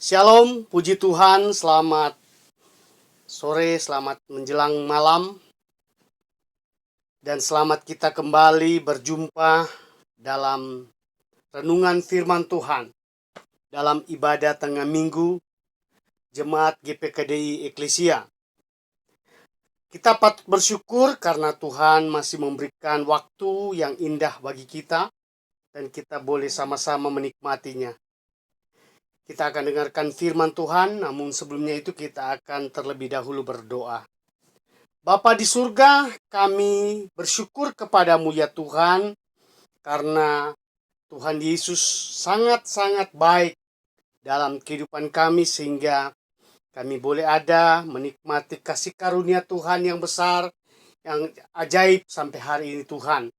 Shalom, puji Tuhan, selamat sore, selamat menjelang malam, dan selamat kita kembali berjumpa dalam renungan firman Tuhan, dalam ibadah tengah minggu, Jemaat GPKDI Eklesia. Kita patut bersyukur karena Tuhan masih memberikan waktu yang indah bagi kita, dan kita boleh sama-sama menikmatinya. Kita akan dengarkan firman Tuhan, namun sebelumnya itu kita akan terlebih dahulu berdoa. Bapa di surga, kami bersyukur kepadamu ya Tuhan, karena Tuhan Yesus sangat-sangat baik dalam kehidupan kami, sehingga kami boleh ada menikmati kasih karunia Tuhan yang besar, yang ajaib sampai hari ini Tuhan.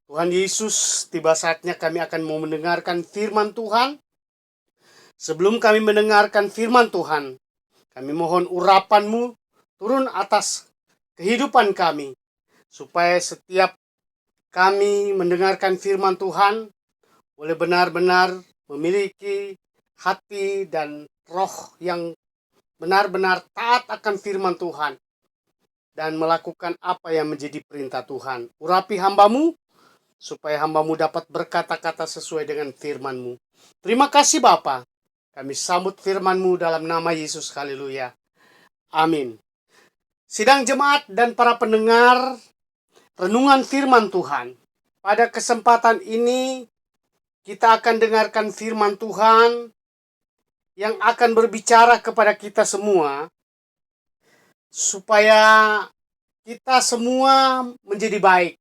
Tuhan Yesus, tiba saatnya kami akan mau mendengarkan firman Tuhan. Sebelum kami mendengarkan firman Tuhan, kami mohon urapan-Mu turun atas kehidupan kami, supaya setiap kami mendengarkan firman Tuhan boleh benar-benar memiliki hati dan roh yang benar-benar taat akan firman Tuhan dan melakukan apa yang menjadi perintah Tuhan. Urapi hamba-Mu supaya hamba-Mu dapat berkata-kata sesuai dengan firman-Mu. Terima kasih Bapa. Kami sambut firman-Mu dalam nama Yesus. Haleluya. Amin. Sidang jemaat dan para pendengar renungan firman Tuhan. Pada kesempatan ini kita akan dengarkan firman Tuhan yang akan berbicara kepada kita semua, supaya kita semua menjadi baik.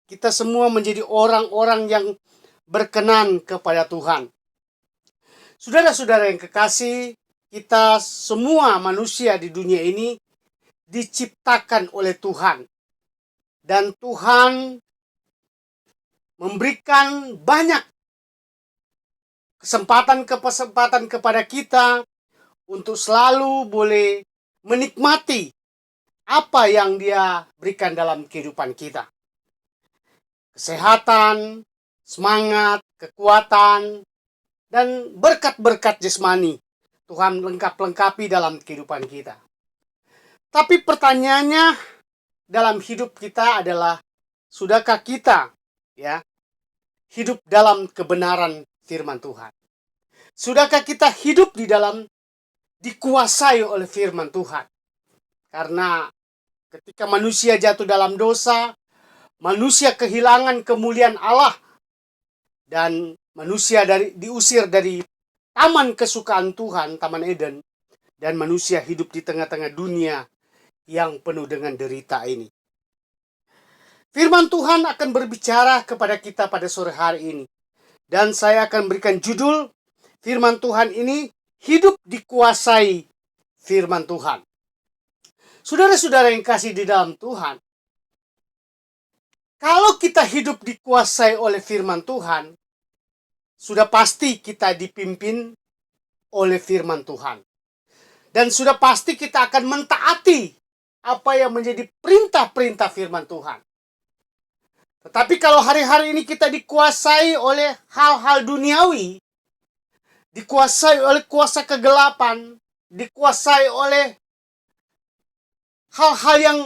Kita semua menjadi orang-orang yang berkenan kepada Tuhan. Saudara-saudara yang kekasih, kita semua manusia di dunia ini diciptakan oleh Tuhan. Dan Tuhan memberikan banyak kesempatan kepada kita untuk selalu boleh menikmati apa yang Dia berikan dalam kehidupan kita. Kesehatan, semangat, kekuatan, dan berkat-berkat jasmani Tuhan lengkapi dalam kehidupan kita. Tapi pertanyaannya dalam hidup kita adalah, sudahkah kita hidup dalam kebenaran firman Tuhan? Sudahkah kita hidup dikuasai oleh firman Tuhan? Karena ketika manusia jatuh dalam dosa, manusia kehilangan kemuliaan Allah, dan manusia diusir dari taman kesukaan Tuhan, Taman Eden, dan manusia hidup di tengah-tengah dunia yang penuh dengan derita ini. Firman Tuhan akan berbicara kepada kita pada sore hari ini. Dan saya akan berikan judul firman Tuhan ini, hidup dikuasai firman Tuhan. Saudara-saudara yang kasih di dalam Tuhan, kalau kita hidup dikuasai oleh firman Tuhan, sudah pasti kita dipimpin oleh firman Tuhan. Dan sudah pasti kita akan mentaati apa yang menjadi perintah-perintah firman Tuhan. Tetapi kalau hari-hari ini kita dikuasai oleh hal-hal duniawi, dikuasai oleh kuasa kegelapan, dikuasai oleh hal-hal yang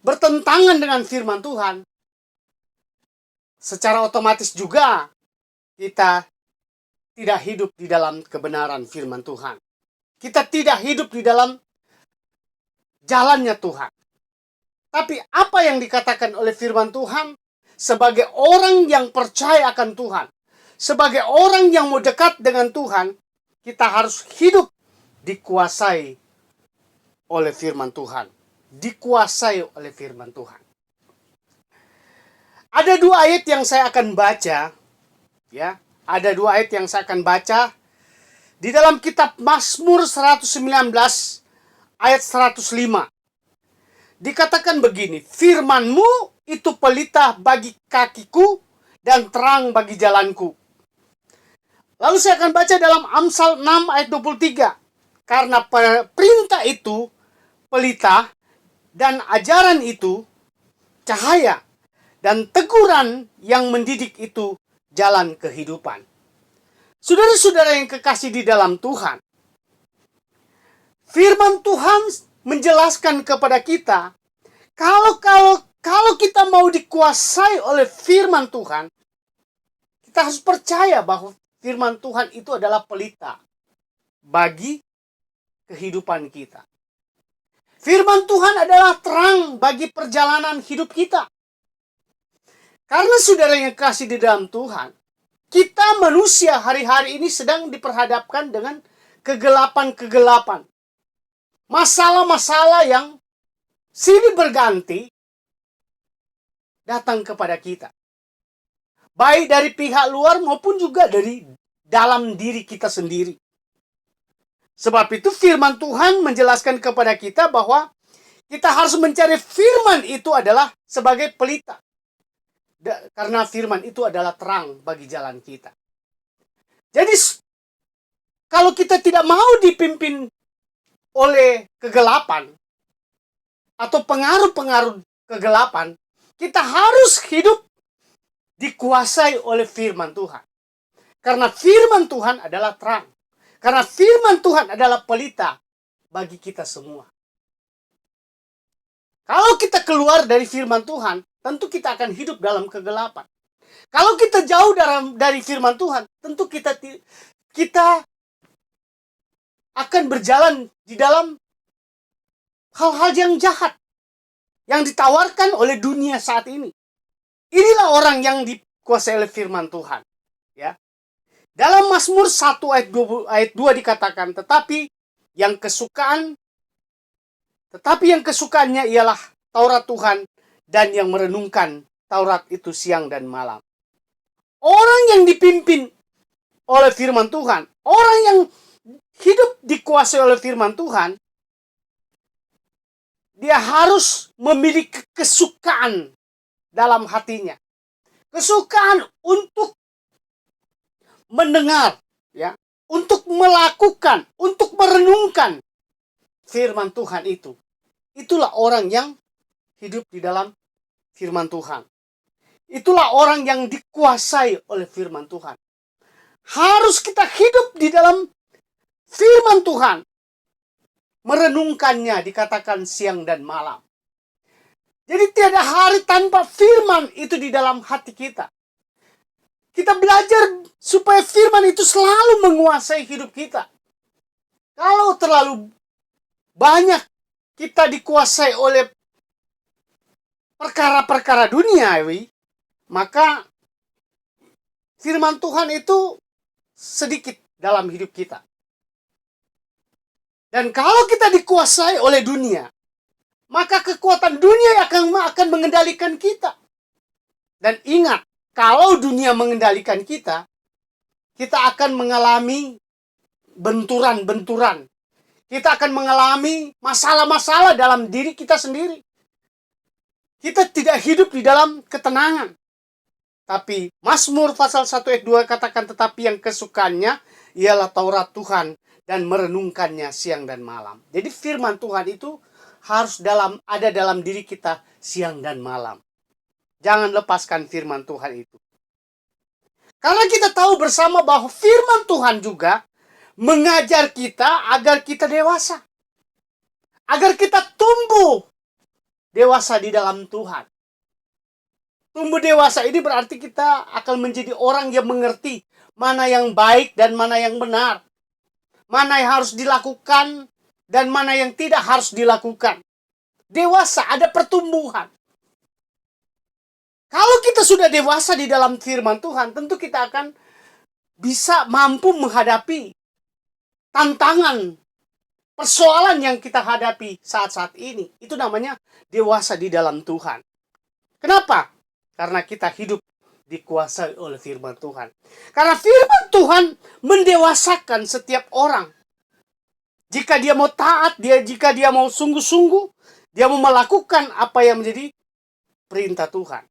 bertentangan dengan firman Tuhan, secara otomatis juga kita tidak hidup di dalam kebenaran firman Tuhan. Kita tidak hidup di dalam jalannya Tuhan. Tapi apa yang dikatakan oleh firman Tuhan, sebagai orang yang percaya akan Tuhan, sebagai orang yang mau dekat dengan Tuhan, kita harus hidup dikuasai oleh firman Tuhan. Dikuasai oleh firman Tuhan. Ada dua ayat yang saya akan baca. Ada dua ayat yang saya akan baca di dalam kitab Mazmur 119 ayat 105. Dikatakan begini, firman-Mu itu pelita bagi kakiku dan terang bagi jalanku. Lalu saya akan baca dalam Amsal 6 ayat 23. Karena perintah itu pelita dan ajaran itu cahaya, dan teguran yang mendidik itu jalan kehidupan. Saudara-saudara yang kekasih di dalam Tuhan, firman Tuhan menjelaskan kepada kita, kalau kita mau dikuasai oleh firman Tuhan, kita harus percaya bahwa firman Tuhan itu adalah pelita bagi kehidupan kita. Firman Tuhan adalah terang bagi perjalanan hidup kita. Karena saudara yang kasih di dalam Tuhan, kita manusia hari-hari ini sedang diperhadapkan dengan kegelapan-kegelapan. Masalah-masalah yang silih berganti datang kepada kita. Baik dari pihak luar maupun juga dari dalam diri kita sendiri. Sebab itu firman Tuhan menjelaskan kepada kita bahwa kita harus mencari firman itu adalah sebagai pelita. Karena firman itu adalah terang bagi jalan kita. Jadi kalau kita tidak mau dipimpin oleh kegelapan atau pengaruh-pengaruh kegelapan, kita harus hidup dikuasai oleh firman Tuhan. Karena firman Tuhan adalah terang. Karena firman Tuhan adalah pelita bagi kita semua. Kalau kita keluar dari firman Tuhan, tentu kita akan hidup dalam kegelapan. Kalau kita jauh dari firman Tuhan, tentu kita akan berjalan di dalam hal-hal yang jahat yang ditawarkan oleh dunia saat ini. Inilah orang yang dikuasai oleh firman Tuhan. Ya. Dalam Mazmur 1 ayat 2 dikatakan, tetapi yang kesukaannya ialah Taurat Tuhan dan yang merenungkan Taurat itu siang dan malam. Orang yang dipimpin oleh firman Tuhan, orang yang hidup dikuasai oleh firman Tuhan, dia harus memiliki kesukaan dalam hatinya. Kesukaan untuk mendengar, ya, untuk melakukan, untuk merenungkan firman Tuhan itu. Itulah orang yang hidup di dalam firman Tuhan. Itulah orang yang dikuasai oleh firman Tuhan. Harus kita hidup di dalam firman Tuhan. Merenungkannya dikatakan siang dan malam. Jadi tiada hari tanpa firman itu di dalam hati kita. Kita belajar supaya firman itu selalu menguasai hidup kita. Kalau terlalu banyak kita dikuasai oleh perkara-perkara duniawi, maka firman Tuhan itu sedikit dalam hidup kita. Dan kalau kita dikuasai oleh dunia, maka kekuatan dunia akan mengendalikan kita. Dan ingat, kalau dunia mengendalikan kita, kita akan mengalami benturan-benturan. Kita akan mengalami masalah-masalah dalam diri kita sendiri. Kita tidak hidup di dalam ketenangan. Tapi Mazmur pasal 1 ayat 2 katakan, tetapi yang kesukaannya ialah Taurat Tuhan dan merenungkannya siang dan malam. Jadi firman Tuhan itu harus ada dalam diri kita siang dan malam. Jangan lepaskan firman Tuhan itu. Karena kita tahu bersama bahwa firman Tuhan juga mengajar kita agar kita dewasa. Agar kita tumbuh dewasa di dalam Tuhan. Tumbuh dewasa ini berarti kita akan menjadi orang yang mengerti mana yang baik dan mana yang benar. Mana yang harus dilakukan dan mana yang tidak harus dilakukan. Dewasa, ada pertumbuhan. Kalau kita sudah dewasa di dalam firman Tuhan, tentu kita akan bisa mampu menghadapi tantangan, persoalan yang kita hadapi saat-saat ini. Itu namanya dewasa di dalam Tuhan. Kenapa? Karena kita hidup dikuasai oleh firman Tuhan. Karena firman Tuhan mendewasakan setiap orang. Jika dia mau taat, jika dia mau sungguh-sungguh, dia mau melakukan apa yang menjadi perintah Tuhan.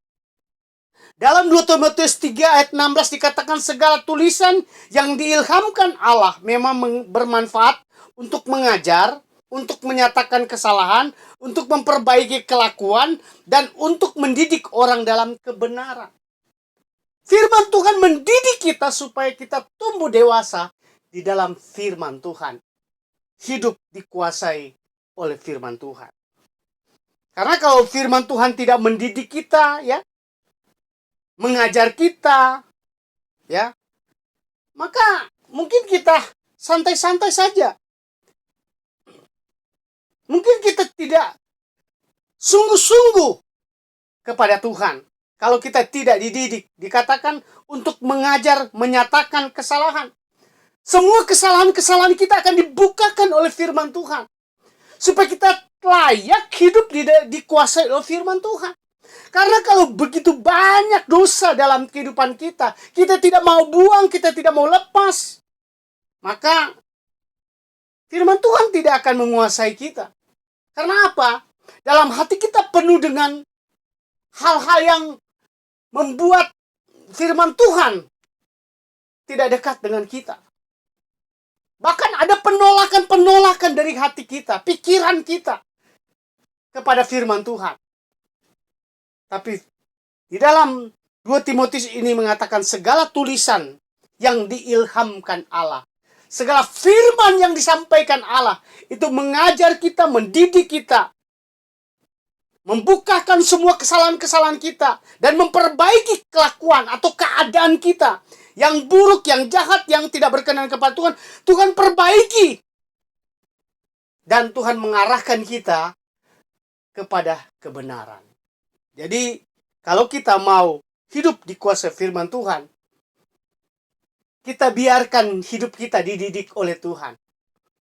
Dalam 2 Timotius 3 ayat 16 dikatakan segala tulisan yang diilhamkan Allah memang bermanfaat untuk mengajar, untuk menyatakan kesalahan, untuk memperbaiki kelakuan, dan untuk mendidik orang dalam kebenaran. Firman Tuhan mendidik kita supaya kita tumbuh dewasa di dalam firman Tuhan. Hidup dikuasai oleh firman Tuhan. Karena kalau firman Tuhan tidak mendidik kita, ya, mengajar kita, ya, maka mungkin kita santai-santai saja. Mungkin kita tidak sungguh-sungguh kepada Tuhan. Kalau kita tidak dididik, dikatakan untuk mengajar, menyatakan kesalahan. Semua kesalahan-kesalahan kita akan dibukakan oleh firman Tuhan. Supaya kita layak hidup dikuasai oleh firman Tuhan. Karena kalau begitu banyak dosa dalam kehidupan kita, kita tidak mau buang, kita tidak mau lepas, maka firman Tuhan tidak akan menguasai kita. Karena apa? Dalam hati kita penuh dengan hal-hal yang membuat firman Tuhan tidak dekat dengan kita. Bahkan ada penolakan-penolakan dari hati kita, pikiran kita kepada firman Tuhan. Tapi di dalam 2 Timotius ini mengatakan segala tulisan yang diilhamkan Allah, segala firman yang disampaikan Allah itu mengajar kita, mendidik kita, membukakan semua kesalahan-kesalahan kita, dan memperbaiki kelakuan atau keadaan kita yang buruk, yang jahat, yang tidak berkenan kepada Tuhan. Tuhan perbaiki. Dan Tuhan mengarahkan kita kepada kebenaran. Jadi, kalau kita mau hidup dikuasai firman Tuhan, kita biarkan hidup kita dididik oleh Tuhan.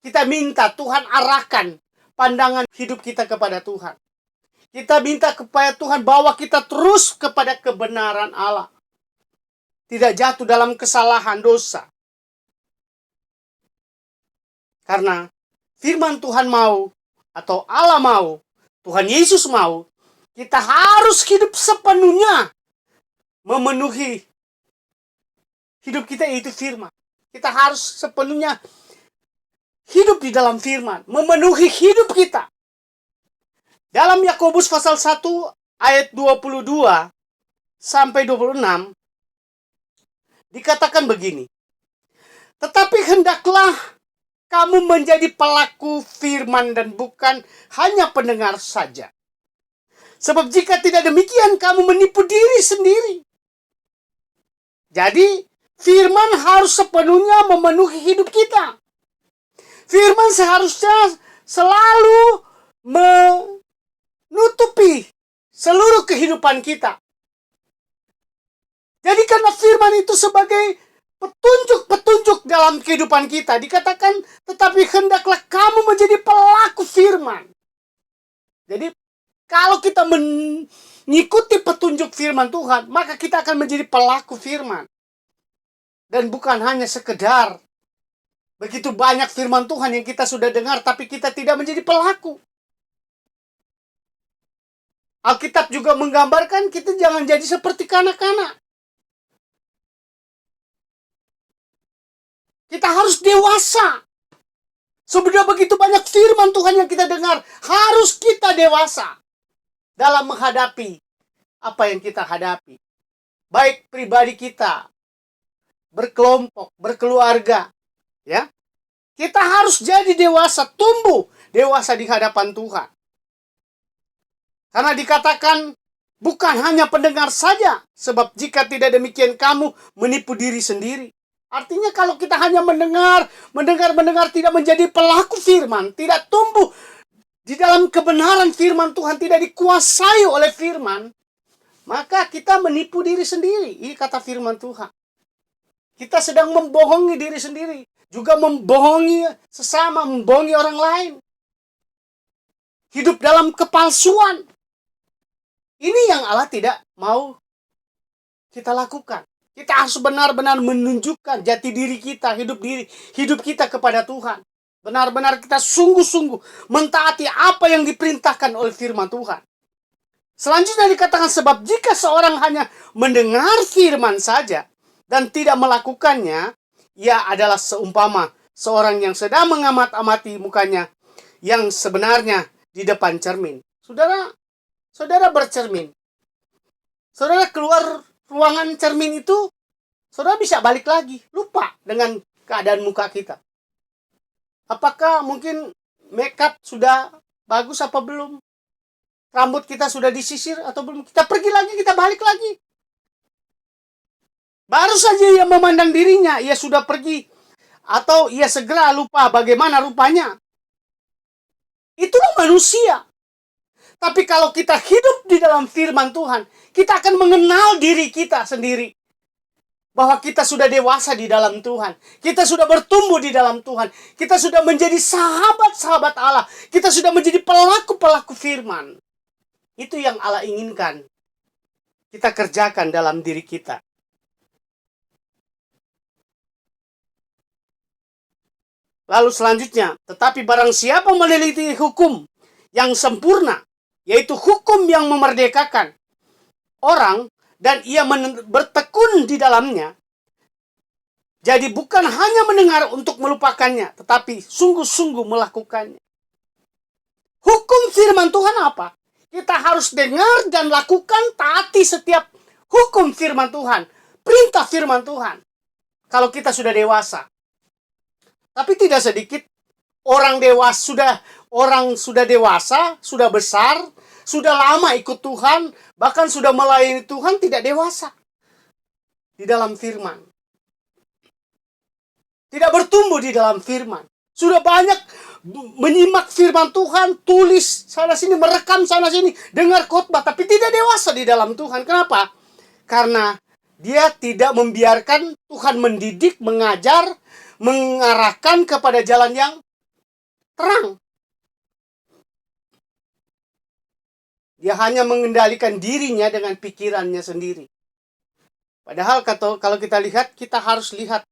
Kita minta Tuhan arahkan pandangan hidup kita kepada Tuhan. Kita minta kepada Tuhan bawa kita terus kepada kebenaran Allah. Tidak jatuh dalam kesalahan dosa. Karena firman Tuhan mau, atau Allah mau, Tuhan Yesus mau, kita harus hidup sepenuhnya memenuhi hidup kita, yaitu firman. Kita harus sepenuhnya hidup di dalam firman, memenuhi hidup kita. Dalam Yakobus pasal 1 ayat 22 sampai 26 dikatakan begini. Tetapi hendaklah kamu menjadi pelaku firman dan bukan hanya pendengar saja. Sebab jika tidak demikian, kamu menipu diri sendiri. Jadi, firman harus sepenuhnya memenuhi hidup kita. Firman seharusnya selalu menutupi seluruh kehidupan kita. Jadi karena firman itu sebagai petunjuk-petunjuk dalam kehidupan kita, dikatakan, tetapi hendaklah kamu menjadi pelaku firman. Jadi, kalau kita mengikuti petunjuk firman Tuhan, maka kita akan menjadi pelaku firman. Dan bukan hanya sekedar begitu banyak firman Tuhan yang kita sudah dengar, tapi kita tidak menjadi pelaku. Alkitab juga menggambarkan kita jangan jadi seperti kanak-kanak. Kita harus dewasa. Sudah begitu banyak firman Tuhan yang kita dengar, harus kita dewasa dalam menghadapi apa yang kita hadapi. Baik pribadi kita, berkelompok, berkeluarga, ya. Kita harus jadi dewasa, tumbuh dewasa di hadapan Tuhan. Karena dikatakan bukan hanya pendengar saja, sebab jika tidak demikian kamu menipu diri sendiri. Artinya kalau kita hanya mendengar, tidak menjadi pelaku firman, tidak tumbuh di dalam kebenaran firman Tuhan, tidak dikuasai oleh firman, maka kita menipu diri sendiri. Ini kata firman Tuhan. Kita sedang membohongi diri sendiri, juga membohongi sesama, membohongi orang lain. Hidup dalam kepalsuan. Ini yang Allah tidak mau kita lakukan. Kita harus benar-benar menunjukkan jati diri kita, hidup kita kepada Tuhan. Benar-benar kita sungguh-sungguh mentaati apa yang diperintahkan oleh firman Tuhan. Selanjutnya dikatakan, sebab jika seorang hanya mendengar firman saja dan tidak melakukannya, ia adalah seumpama seorang yang sedang mengamat-amati mukanya yang sebenarnya di depan cermin. Saudara bercermin. Saudara keluar ruangan cermin itu, saudara bisa balik lagi, lupa dengan keadaan muka kita. Apakah mungkin makeup sudah bagus apa belum? Rambut kita sudah disisir atau belum? Kita pergi lagi, kita balik lagi. Baru saja ia memandang dirinya, ia sudah pergi. Atau ia segera lupa bagaimana rupanya. Itulah manusia. Tapi kalau kita hidup di dalam firman Tuhan, kita akan mengenal diri kita sendiri. Bahwa kita sudah dewasa di dalam Tuhan. Kita sudah bertumbuh di dalam Tuhan. Kita sudah menjadi sahabat-sahabat Allah. Kita sudah menjadi pelaku-pelaku firman. Itu yang Allah inginkan kita kerjakan dalam diri kita. Lalu selanjutnya, tetapi barang siapa meneliti hukum yang sempurna, yaitu hukum yang memerdekakan orang, dan ia bertekun di dalamnya, jadi bukan hanya mendengar untuk melupakannya, tetapi sungguh-sungguh melakukannya. Hukum firman Tuhan apa? Kita harus dengar dan lakukan, taati setiap hukum firman Tuhan, perintah firman Tuhan. Kalau kita sudah dewasa. Tapi tidak sedikit orang sudah dewasa, sudah besar, sudah lama ikut Tuhan, bahkan sudah melayani Tuhan, tidak dewasa di dalam firman. Tidak bertumbuh di dalam firman. Sudah banyak menyimak firman Tuhan, tulis sana sini, merekam sana sini, dengar khotbah, tapi tidak dewasa di dalam Tuhan. Kenapa? Karena dia tidak membiarkan Tuhan mendidik, mengajar, mengarahkan kepada jalan yang terang. Dia hanya mengendalikan dirinya dengan pikirannya sendiri. Padahal kalau kita lihat, kita harus lihat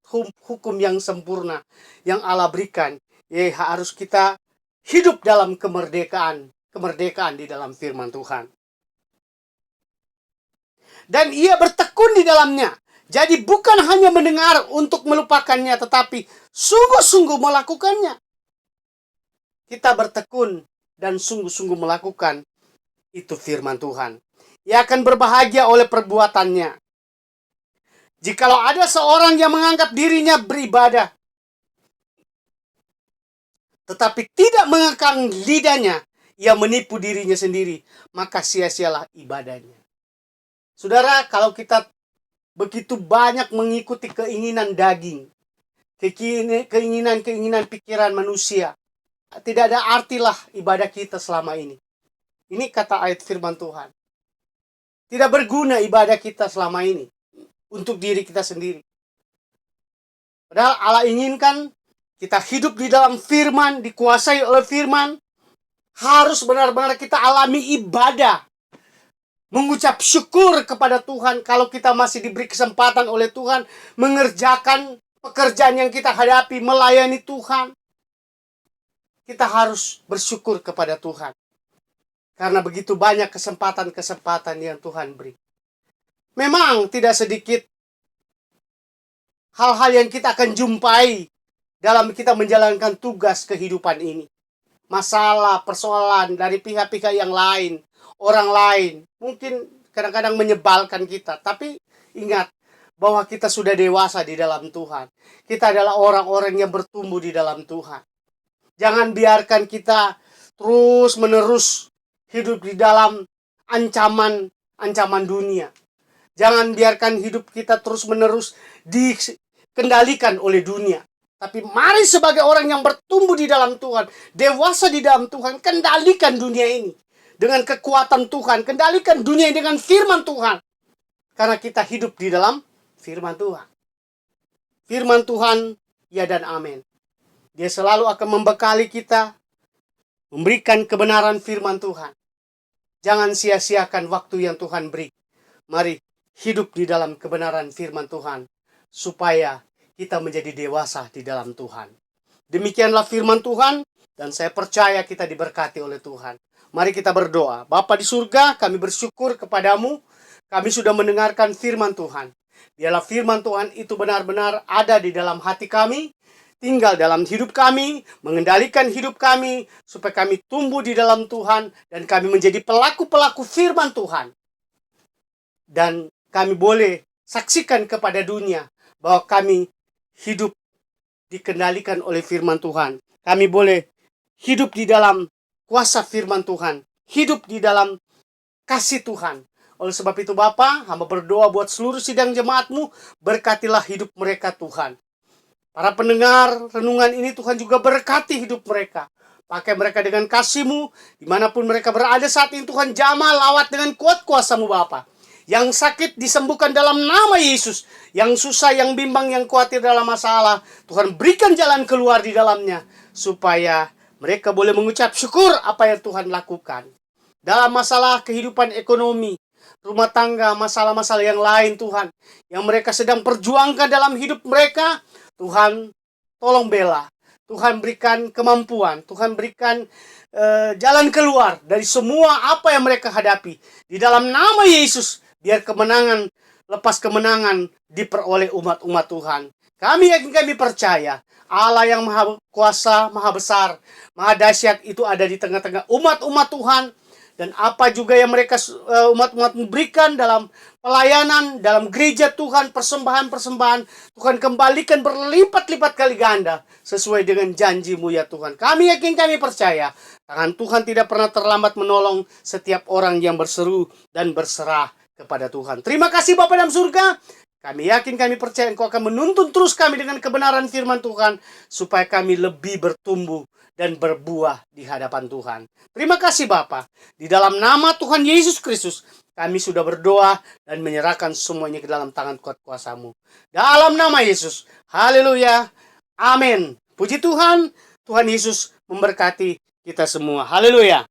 hukum yang sempurna yang Allah berikan. Ya, harus kita hidup dalam kemerdekaan di dalam firman Tuhan. Dan ia bertekun di dalamnya. Jadi bukan hanya mendengar untuk melupakannya, tetapi sungguh-sungguh melakukannya. Kita bertekun dan sungguh-sungguh melakukan itu firman Tuhan. Ia akan berbahagia oleh perbuatannya. Jikalau ada seorang yang menganggap dirinya beribadah, tetapi tidak mengekang lidahnya, ia menipu dirinya sendiri, maka sia-sialah ibadahnya. Saudara, kalau kita begitu banyak mengikuti keinginan daging, keinginan pikiran manusia, tidak ada artilah ibadah kita selama ini. Ini kata ayat firman Tuhan. Tidak berguna ibadah kita selama ini untuk diri kita sendiri. Padahal Allah inginkan kita hidup di dalam firman, dikuasai oleh firman. Harus benar-benar kita alami ibadah. Mengucap syukur kepada Tuhan kalau kita masih diberi kesempatan oleh Tuhan mengerjakan pekerjaan yang kita hadapi, melayani Tuhan. Kita harus bersyukur kepada Tuhan. Karena begitu banyak kesempatan-kesempatan yang Tuhan beri. Memang tidak sedikit hal-hal yang kita akan jumpai dalam kita menjalankan tugas kehidupan ini. Masalah, persoalan dari pihak-pihak yang lain, orang lain, mungkin kadang-kadang menyebalkan kita. Tapi ingat bahwa kita sudah dewasa di dalam Tuhan. Kita adalah orang-orang yang bertumbuh di dalam Tuhan. Jangan biarkan kita terus-menerus hidup di dalam ancaman dunia. Jangan biarkan hidup kita terus-menerus dikendalikan oleh dunia. Tapi mari sebagai orang yang bertumbuh di dalam Tuhan, dewasa di dalam Tuhan, kendalikan dunia ini dengan kekuatan Tuhan, kendalikan dunia ini dengan firman Tuhan. Karena kita hidup di dalam firman Tuhan. Firman Tuhan, ya dan amin. Dia selalu akan membekali kita, memberikan kebenaran firman Tuhan. Jangan sia-siakan waktu yang Tuhan beri. Mari hidup di dalam kebenaran firman Tuhan, supaya kita menjadi dewasa di dalam Tuhan. Demikianlah firman Tuhan, dan saya percaya kita diberkati oleh Tuhan. Mari kita berdoa. Bapa di surga, kami bersyukur kepadamu. Kami sudah mendengarkan firman Tuhan. Biarlah firman Tuhan itu benar-benar ada di dalam hati kami, tinggal dalam hidup kami, mengendalikan hidup kami, supaya kami tumbuh di dalam Tuhan, dan kami menjadi pelaku-pelaku firman Tuhan. Dan kami boleh saksikan kepada dunia bahwa kami hidup dikendalikan oleh firman Tuhan. Kami boleh hidup di dalam kuasa firman Tuhan, hidup di dalam kasih Tuhan. Oleh sebab itu Bapa, hamba berdoa buat seluruh sidang jemaat-Mu, berkatilah hidup mereka Tuhan. Para pendengar renungan ini Tuhan juga berkati hidup mereka. Pakai mereka dengan kasih-Mu, dimanapun mereka berada saat ini Tuhan, jamah lawat dengan kuat kuasa-Mu Bapa. Yang sakit disembuhkan dalam nama Yesus. Yang susah, yang bimbang, yang khawatir dalam masalah, Tuhan berikan jalan keluar di dalamnya, supaya mereka boleh mengucap syukur apa yang Tuhan lakukan. Dalam masalah kehidupan ekonomi, rumah tangga, masalah-masalah yang lain Tuhan, yang mereka sedang perjuangkan dalam hidup mereka, Tuhan tolong bela. Tuhan berikan kemampuan, Tuhan berikan jalan keluar dari semua apa yang mereka hadapi. Di dalam nama Yesus, biar kemenangan, lepas kemenangan diperoleh umat-umat Tuhan. Kami yakin, kami percaya Allah yang maha kuasa, maha besar, maha dahsyat itu ada di tengah-tengah umat-umat Tuhan. Dan apa juga yang mereka umat-umat berikan dalam pelayanan, dalam gereja Tuhan, persembahan-persembahan, Tuhan kembalikan berlipat-lipat kali ganda sesuai dengan janji-Mu ya Tuhan. Kami yakin, kami percaya tangan Tuhan tidak pernah terlambat menolong setiap orang yang berseru dan berserah kepada Tuhan. Terima kasih Bapa dalam surga. Kami yakin, kami percaya Engkau akan menuntun terus kami dengan kebenaran firman Tuhan, supaya kami lebih bertumbuh dan berbuah di hadapan Tuhan. Terima kasih Bapa. Di dalam nama Tuhan Yesus Kristus, kami sudah berdoa dan menyerahkan semuanya ke dalam tangan kuat kuasa-Mu. Dalam nama Yesus. Haleluya. Amin. Puji Tuhan. Tuhan Yesus memberkati kita semua. Haleluya.